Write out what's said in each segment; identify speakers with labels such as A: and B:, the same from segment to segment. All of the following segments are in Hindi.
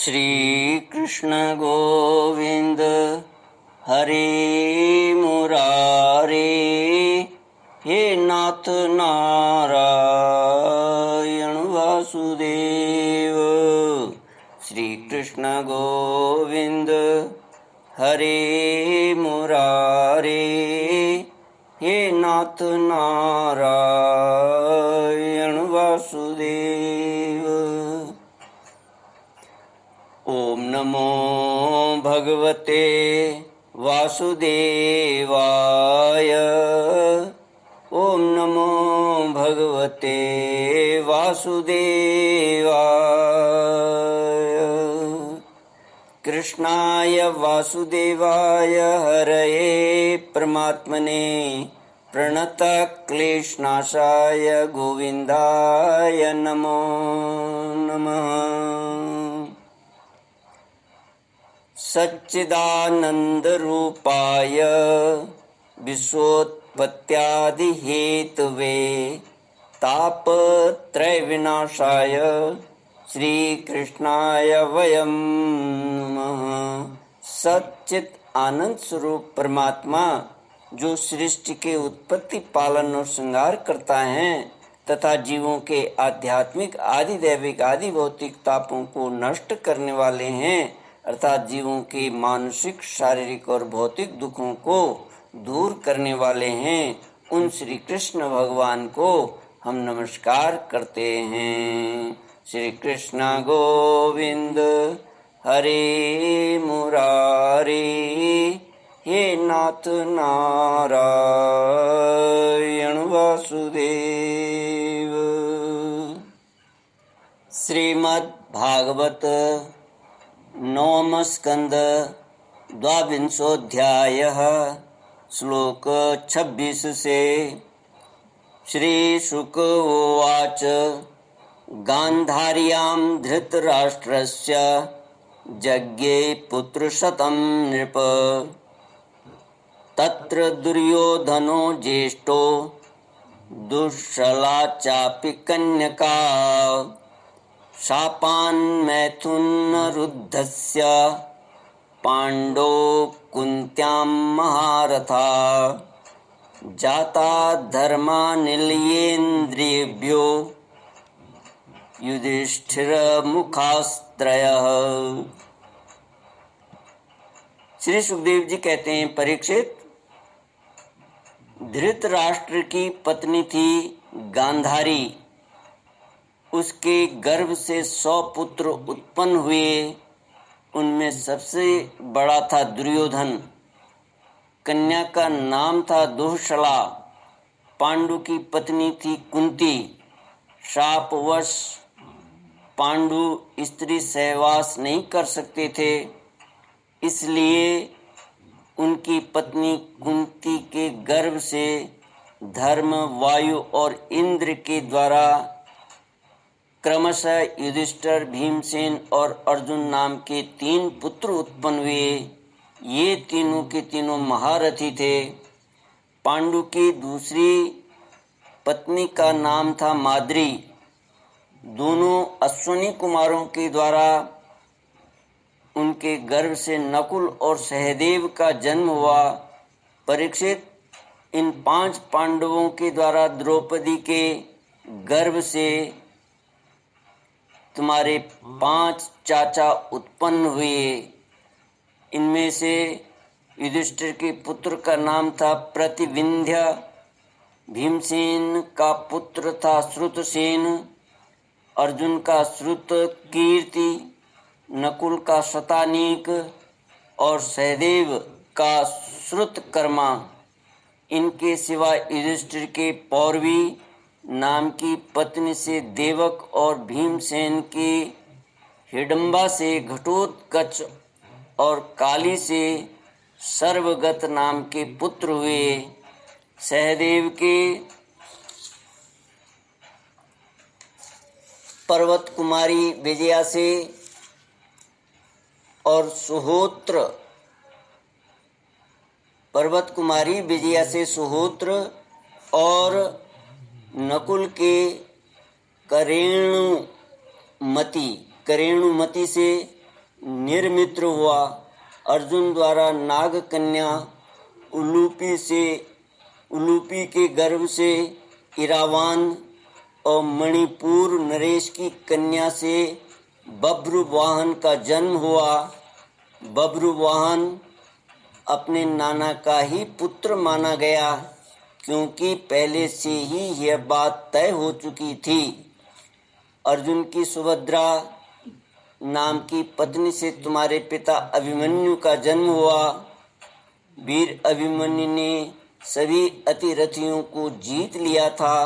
A: श्री कृष्ण गोविंद हरे मुरारे, हे नाथ नारायण वासुदेव। श्री कृष्ण गोविंद हरे मुरारे, हे नाथ नारायण वासुदेव। ओम नमो भगवते वासुदेवाय। ओम नमो भगवते वासुदेवाय। कृष्णाय वासुदेवाय हरये परमात्मने प्रणतक्लेशनाशाय गोविन्दाय नमो नमः। सच्चिदानन्दरूपाय विश्वोत्पत्त्यादिहेतवे तापत्रयविनाशाय श्रीकृष्णाय वयं नमः। सच्चित आनंद स्वरूप परमात्मा जो सृष्टि के उत्पत्ति, पालन और श्रृंगार करता है तथा जीवों के आध्यात्मिक, आदि दैविक, आदि भौतिक तापों को नष्ट करने वाले हैं, अर्थात जीवों के मानसिक, शारीरिक और भौतिक दुखों को दूर करने वाले हैं, उन श्री कृष्ण भगवान को हम नमस्कार करते हैं। श्री कृष्ण गोविंद हरे मुरारे, हे नाथ नारायण वासुदेव। श्रीमद् भागवत नवम स्कंद द्वाविंशोऽध्यायः श्लोक 26 से। श्री शुक उवाच गान्धार्यां धृतराष्ट्रस्य यज्ञे पुत्रशतं नृप, तत्र दुर्योधनो ज्येष्ठो दुःशला चापि कन्यका, शापान्मैथुनरुद्धस्य पाण्डो कुन्त्यां महारथा, जाता धर्मानिलयेन्द्रियेभ्यो युधिष्ठिरमुखास्त्रयः। श्री सुखदेव जी कहते हैं, परीक्षित, धृतराष्ट्र की पत्नी थी गांधारी, उसके गर्भ से 100 पुत्र उत्पन्न हुए। उनमें सबसे बड़ा था दुर्योधन। कन्या का नाम था दुःशला। पांडु की पत्नी थी कुंती। शापवश पांडु स्त्री सहवास नहीं कर सकते थे, इसलिए उनकी पत्नी कुंती के गर्भ से धर्म, वायु और इंद्र के द्वारा क्रमशः युधिष्ठिर, भीमसेन और अर्जुन नाम के 3 पुत्र उत्पन्न हुए। ये तीनों के तीनों महारथी थे। पांडु की दूसरी पत्नी का नाम था माद्री। दोनों अश्विनी कुमारों के द्वारा उनके गर्भ से नकुल और सहदेव का जन्म हुआ। परीक्षित, इन 5 पांडवों के द्वारा द्रौपदी के गर्भ से तुम्हारे 5 चाचा उत्पन्न हुए। इनमें से युधिष्ठिर के पुत्र का नाम था प्रतिविंध्य, भीमसेन का पुत्र था श्रुतसेन, अर्जुन का श्रुतकीर्ति, नकुल का शतानीक और सहदेव का श्रुतकर्मा। इनके सिवा युधिष्ठिर के पौरवी नाम की पत्नी से देवक और भीमसेन की हिडम्बा से घटोत्कच और काली से सर्वगत नाम के पुत्र हुए। सहदेव के पर्वत कुमारी विजया से और सुहोत्र, पर्वत कुमारी विजया से सुहोत्र और नकुल के करेणुमति से निर्मित्र हुआ। अर्जुन द्वारा नाग कन्या उलूपी के गर्भ से इरावान और मणिपुर नरेश की कन्या से बभ्रुवाहन का जन्म हुआ। बभ्रुवाहन अपने नाना का ही पुत्र माना गया, क्योंकि पहले से ही यह बात तय हो चुकी थी। अर्जुन की सुभद्रा नाम की पत्नी से तुम्हारे पिता अभिमन्यु का जन्म हुआ। वीर अभिमन्यु ने सभी अतिरथियों को जीत लिया था।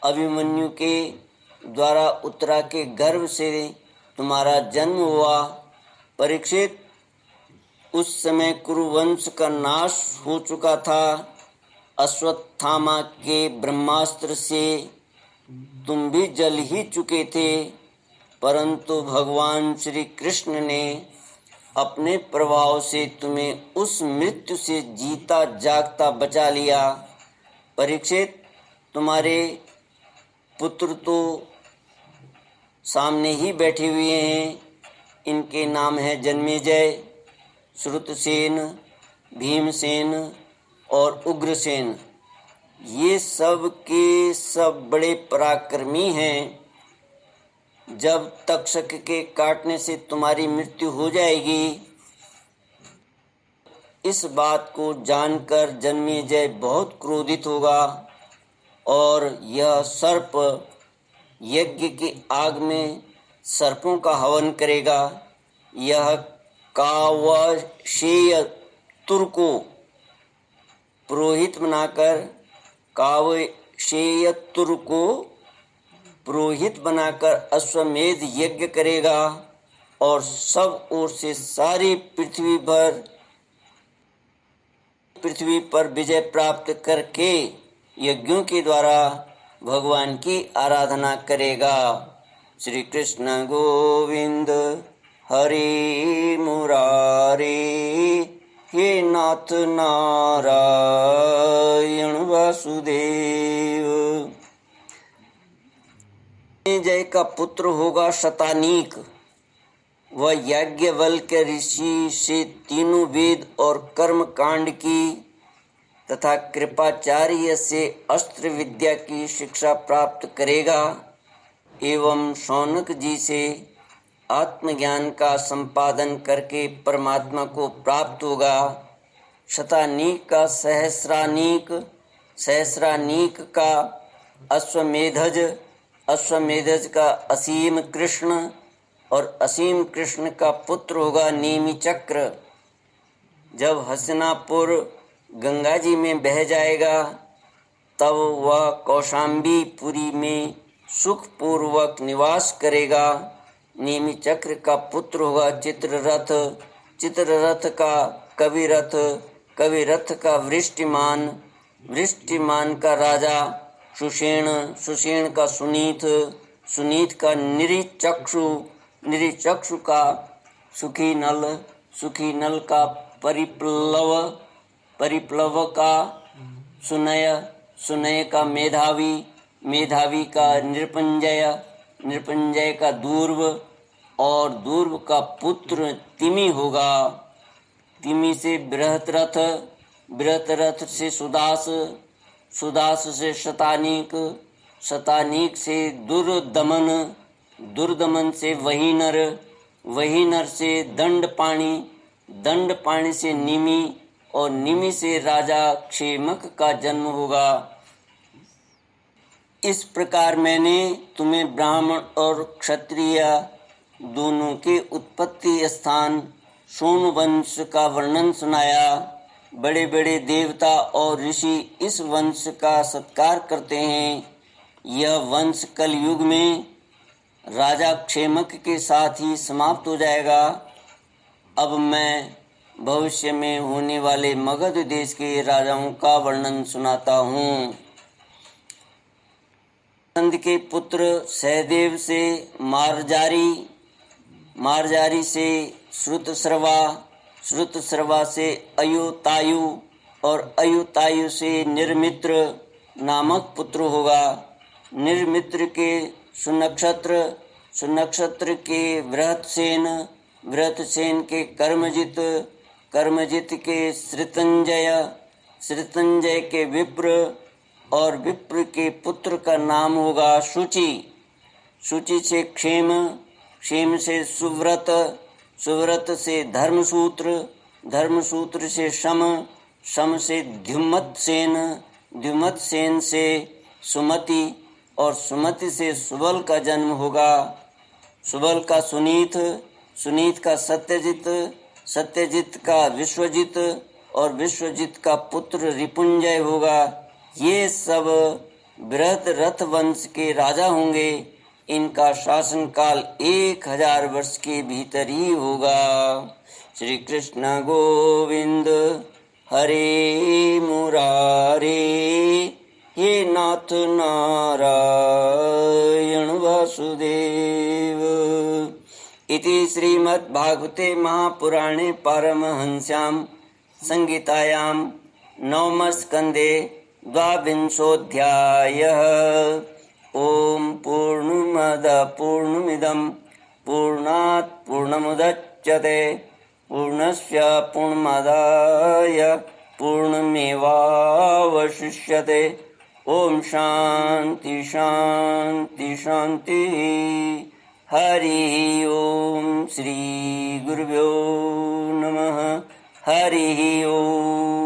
A: अभिमन्यु के द्वारा उत्तरा के गर्भ से तुम्हारा जन्म हुआ। परीक्षित, उस समय कुरुवंश का नाश हो चुका था। अश्वत्थामा के ब्रह्मास्त्र से तुम भी जल ही चुके थे, परंतु भगवान श्री कृष्ण ने अपने प्रभाव से तुम्हें उस मृत्यु से जीता जागता बचा लिया। परीक्षित, तुम्हारे पुत्र तो सामने ही बैठे हुए हैं। इनके नाम हैं जन्मेजय, श्रुतसेन, भीमसेन और उग्रसेन। ये सब के सब बड़े पराक्रमी हैं। जब तक्षक के काटने से तुम्हारी मृत्यु हो जाएगी, इस बात को जानकर जन्मेजय बहुत क्रोधित होगा और यह सर्प यज्ञ की आग में सर्पों का हवन करेगा। यह कावशेय तुर को पुरोहित बनाकर अश्वमेध यज्ञ करेगा और सब ओर से सारी पृथ्वी पर विजय प्राप्त करके यज्ञों के द्वारा भगवान की आराधना करेगा। श्री कृष्ण गोविंद हरि मुरारी, हे नाथ नारायण वासुदेव। जय का पुत्र होगा शतानीक। वह याज्ञवल्क्य ऋषि से तीनों वेद और कर्म कांड की तथा कृपाचार्य से अस्त्र विद्या की शिक्षा प्राप्त करेगा एवं शौनक जी से आत्मज्ञान का संपादन करके परमात्मा को प्राप्त होगा। शतानीक का सहस्रानीक का अश्वमेधज का असीम कृष्ण और असीम कृष्ण का पुत्र होगा नेमि चक्र। जब हस्तिनापुर गंगा जी में बह जाएगा, तब वह कौशाम्बीपुरी में सुखपूर्वक निवास करेगा। नेमि चक्र का पुत्र होगा चित्ररथ का कविरथ का वृष्टिमान का राजा सुषेण का सुनीत का निरिचक्षु का सुखी नल का परिप्लव का सुनय का मेधावी का नृपंजय का दूर्व और दूर्व का पुत्र तिमि होगा। तिमि से बृहतरथ से सुदास से शतानीक से दुर्दमन से वहीनर से दंडपाणी से निमि और निमि से राजा क्षेमक का जन्म होगा। इस प्रकार मैंने तुम्हें ब्राह्मण और क्षत्रिय दोनों के उत्पत्ति स्थान सोमवंश का वर्णन सुनाया। बड़े बड़े देवता और ऋषि इस वंश का सत्कार करते हैं। यह वंश कलयुग में राजा क्षेमक के साथ ही समाप्त हो जाएगा। अब मैं भविष्य में होने वाले मगध देश के राजाओं का वर्णन सुनाता हूँ। नंद के पुत्र सहदेव से मारजारी से श्रुतश्रवा से अयुतायु और अयुतायु से निर्मित्र नामक पुत्र होगा। निर्मित्र के सुनक्षत्र के व्रतसेन के कर्मजित, कर्मजित के श्रितंजय, श्रितंजय के विप्र और विप्र के पुत्र का नाम होगा शुचि। शुचि से क्षेम, क्षेम से सुव्रत, सुव्रत से धर्मसूत्र, धर्मसूत्र से शम, शम से द्युमत्सेन, द्युमत्सेन से सुमति और सुमति से सुबल का जन्म होगा। सुबल का सुनीत, सुनीत का सत्यजित, सत्यजित का विश्वजित और विश्वजित का पुत्र रिपुंजय होगा। ये सब बृहद रथ वंश के राजा होंगे। इनका शासन काल 1000 वर्ष के भीतर ही होगा। श्री कृष्ण गोविंद हरे मुरारे, हे नाथ नारायण वासुदेव। इति श्रीमद्भागवते महापुराणे पारमहंस्यां संहितायां नवमस्कन्धे 12विंशोऽध्यायः। ॐ पूर्णमदः पूर्णमिदं पूर्णात् पूर्णमुदच्यते पूर्णस्य पूर्णमादाय पूर्णमेवावशिष्यते। ॐ शान्ति शान्ति शान्तिः। हरि ओम। श्री गुरुभ्यो नमः। हरि ओम।